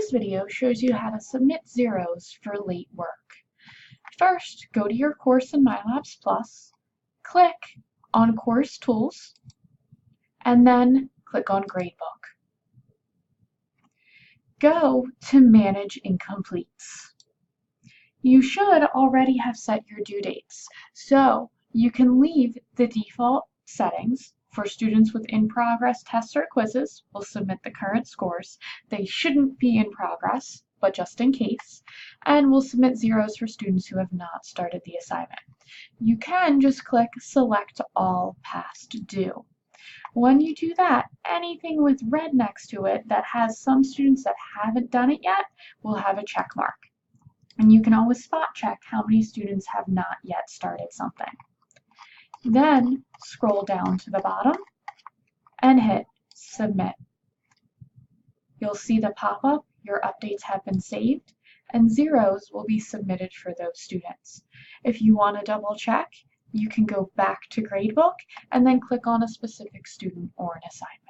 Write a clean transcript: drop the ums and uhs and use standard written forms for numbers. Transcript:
This video shows you how to submit zeros for late work. First, go to your course in MyLabsPlus, click on Course Tools, and then click on Gradebook. Go to Manage Incompletes. You should already have set your due dates, so you can leave the default settings. For students with in-progress tests or quizzes, we'll submit the current scores. They shouldn't be in progress, but just in case. And we'll submit zeros for students who have not started the assignment. You can just click Select All Past Due. When you do that, anything with red next to it that has some students that haven't done it yet will have a check mark. And you can always spot check how many students have not yet started something. Then scroll down to the bottom and hit Submit. You'll see the pop-up, your updates have been saved, and zeros will be submitted for those students. If you want to double check, you can go back to Gradebook and then click on a specific student or an assignment.